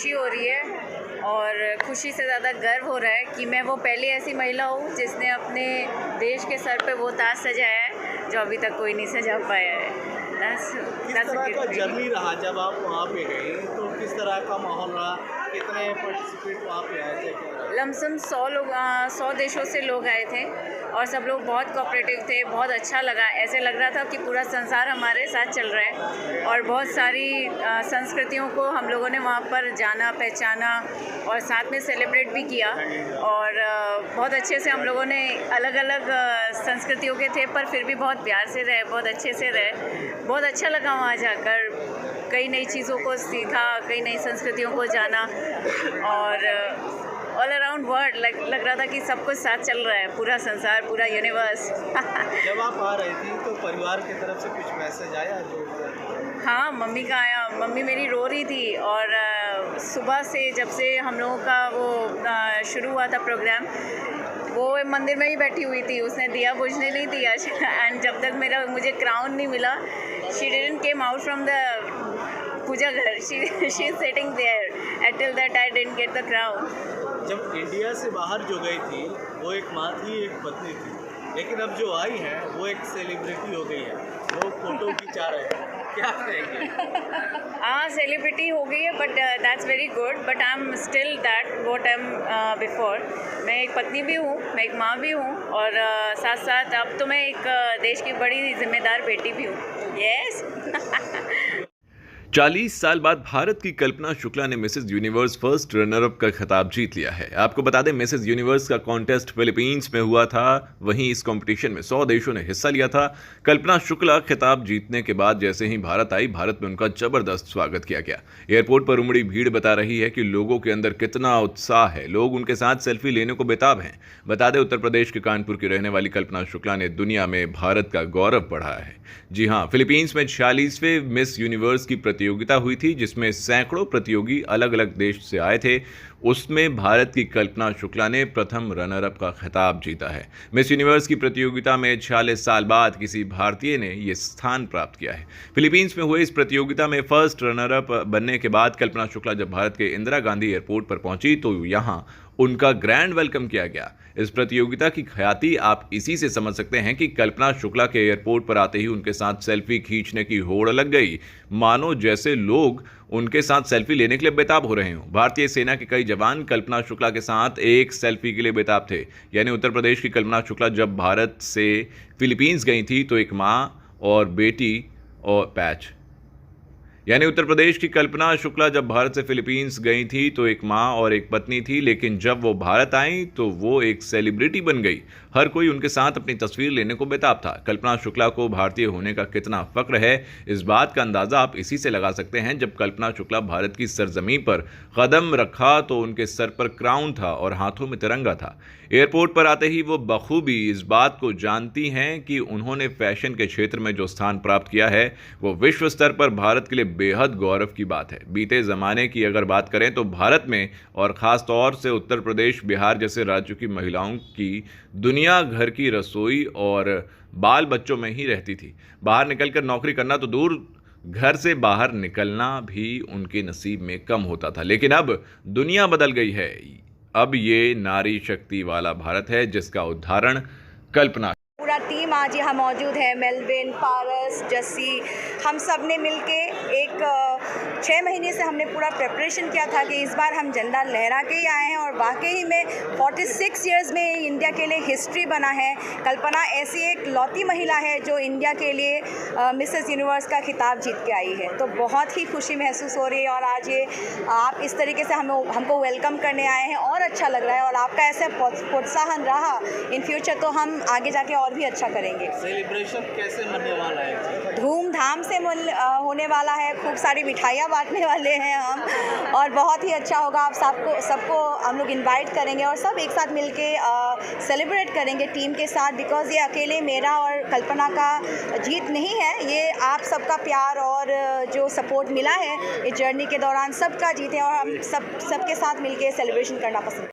खुशी हो रही है और खुशी से ज़्यादा गर्व हो रहा है कि मैं वो पहली ऐसी महिला हूँ जिसने अपने देश के सर पे वो ताज सजाया है जो अभी तक कोई नहीं सजा पाया है। किस तरह का जर्नी रहा जब आप वहाँ पे गए, तो किस तरह का माहौल रहा, कितने पार्टिसिपेंट वहाँ पे आए थे? लमसम 100 देशों से लोग आए थे और सब लोग बहुत कोऑपरेटिव थे। बहुत अच्छा लगा, ऐसे लग रहा था कि पूरा संसार हमारे साथ चल रहा है और बहुत सारी संस्कृतियों को हम लोगों ने वहाँ पर जाना, पहचाना और साथ में सेलिब्रेट भी किया। और बहुत अच्छे से हम लोगों ने अलग अलग संस्कृतियों के थे पर फिर भी बहुत प्यार से रहे, बहुत अच्छे से रहे। बहुत अच्छा लगा वहाँ जाकर, कई नई चीज़ों को सीखा, कई नई संस्कृतियों को जाना और ऑल अराउंड वर्ल्ड लग रहा था कि सब कुछ साथ चल रहा है, पूरा संसार, पूरा यूनिवर्स। जब आप आ रही थी तो परिवार की तरफ से कुछ मैसेज आया जो? हाँ, मम्मी का आया। मम्मी मेरी रो रही थी और सुबह से जब से हम लोगों का वो शुरू हुआ था प्रोग्राम, वो मंदिर में ही बैठी हुई थी, उसने दिया बुझने नहीं दिया। एंड जब तक मुझे क्राउन नहीं मिला, she didn't came out from the puja घर, she is sitting there until that I didn't get the crown. जब इंडिया से बाहर जो गई थी वो एक माँ थी, एक पत्नी थी, लेकिन अब जो आई है वो एक सेलिब्रिटी हो गई है, वो फोटो खिंचा रहे हैं, क्या कहेंगे? हाँ, सेलिब्रिटी हो गई है but that's very good, but I am still that what I am before. मैं एक पत्नी भी हूँ, मैं एक माँ भी हूँ और साथ साथ अब तो मैं एक देश की बड़ी जिम्मेदार बेटी भी हूँ। यस। 40 साल बाद भारत की कल्पना शुक्ला ने Mrs universe first runner up का खिताब जीत लिया है। आपको बता दें, मिसेस यूनिवर्स का कॉन्टेस्ट फिलीपींस में हुआ था, वहीं इस कंपटीशन में 100 देशों ने हिस्सा लिया था। कल्पना शुक्ला खिताब जीतने के बाद जैसे ही भारत आई, भारत में उनका जबरदस्त स्वागत किया गया। एयरपोर्ट पर उमड़ी भीड़ बता रही है कि लोगों के अंदर कितना उत्साह है, लोग उनके साथ सेल्फी लेने को बेताब हैं। बता दें, उत्तर प्रदेश के कानपुर की रहने वाली कल्पना शुक्ला ने दुनिया में भारत का गौरव बढ़ाया है। जी हाँ, फिलीपींस में 46वें मिस यूनिवर्स की प्रतियोगिता हुई थी, जिसमें सैकड़ों प्रतियोगी अलग अलग देश से आए थे। उसमें भारत की कल्पना शुक्ला ने प्रथम रनर अप का खिताब जीता है। मिस यूनिवर्स की प्रतियोगिता में 46 साल बाद किसी भारतीय ने यह स्थान प्राप्त किया है। फिलीपींस में हुए इस प्रतियोगिता में फर्स्ट रनर अप बनने के बाद कल्पना शुक्ला जब भारत के इंदिरा गांधी एयरपोर्ट पर पहुंची तो यहां उनका ग्रैंड वेलकम किया गया। इस प्रतियोगिता की ख्याति आप इसी से समझ सकते हैं कि कल्पना शुक्ला के एयरपोर्ट पर आते ही उनके साथ सेल्फी खींचने की होड़ लग गई, मानो जैसे लोग उनके साथ सेल्फी लेने के लिए बेताब हो रहे हों। भारतीय सेना के कई जवान कल्पना शुक्ला के साथ एक सेल्फी के लिए बेताब थे। यानी उत्तर प्रदेश की कल्पना शुक्ला जब भारत से फिलीपींस गई थी तो एक माँ और बेटी और यानी उत्तर प्रदेश की कल्पना शुक्ला जब भारत से फिलीपींस गई थी तो एक माँ और एक पत्नी थी, लेकिन जब वो भारत आई तो वो एक सेलिब्रिटी बन गई। हर कोई उनके साथ अपनी तस्वीर लेने को बेताब था। कल्पना शुक्ला को भारतीय होने का कितना फक्र है, इस बात का अंदाजा आप इसी से लगा सकते हैं। जब कल्पना शुक्ला भारत की सरजमीं पर कदम रखा तो उनके सर पर क्राउन था और हाथों में तिरंगा था। एयरपोर्ट पर आते ही वो बखूबी इस बात को जानती हैं कि उन्होंने फैशन के क्षेत्र में जो स्थान प्राप्त किया है वो विश्व स्तर पर भारत के लिए बेहद गौरव की बात है। बीते ज़माने की अगर बात करें तो भारत में और ख़ास तौर से उत्तर प्रदेश, बिहार जैसे राज्यों की महिलाओं की दुनिया घर की रसोई और बाल बच्चों में ही रहती थी। बाहर निकलकर नौकरी करना तो दूर, घर से बाहर निकलना भी उनके नसीब में कम होता था। लेकिन अब दुनिया बदल गई है। अब ये नारी शक्ति वाला भारत है जिसका उदाहरण कल्पना। पूरा टीम आज यहाँ मौजूद है, मेलविन, पारस, जस्सी, हम सब ने मिलके एक 6 महीने से हमने पूरा प्रिपरेशन किया था कि इस बार हम झंडा लहरा के ही आए हैं और वाकई में 46 इयर्स में इंडिया के लिए हिस्ट्री बना है। कल्पना ऐसी एक लौती महिला है जो इंडिया के लिए मिसेस यूनिवर्स का खिताब जीत के आई है, तो बहुत ही खुशी महसूस हो रही है। और आज ये आप इस तरीके से हमको वेलकम करने आए हैं और अच्छा लग रहा है और आपका ऐसा प्रोत्साहन रहा इन फ्यूचर तो हम आगे जाके और भी अच्छा करेंगे। सेलिब्रेशन कैसे मनने वाला है? धूमधाम से होने वाला है, खूब सारी मिठाइयाँ बांटने वाले हैं हम और बहुत ही अच्छा होगा। आप सबको हम लोग इनवाइट करेंगे और सब एक साथ मिलके सेलिब्रेट करेंगे टीम के साथ, बिकॉज़ ये अकेले मेरा और कल्पना का जीत नहीं है, ये आप सबका प्यार और जो सपोर्ट मिला है इस जर्नी के दौरान सबका जीत है और हम सबके साथ मिलके सेलिब्रेशन करना पसंद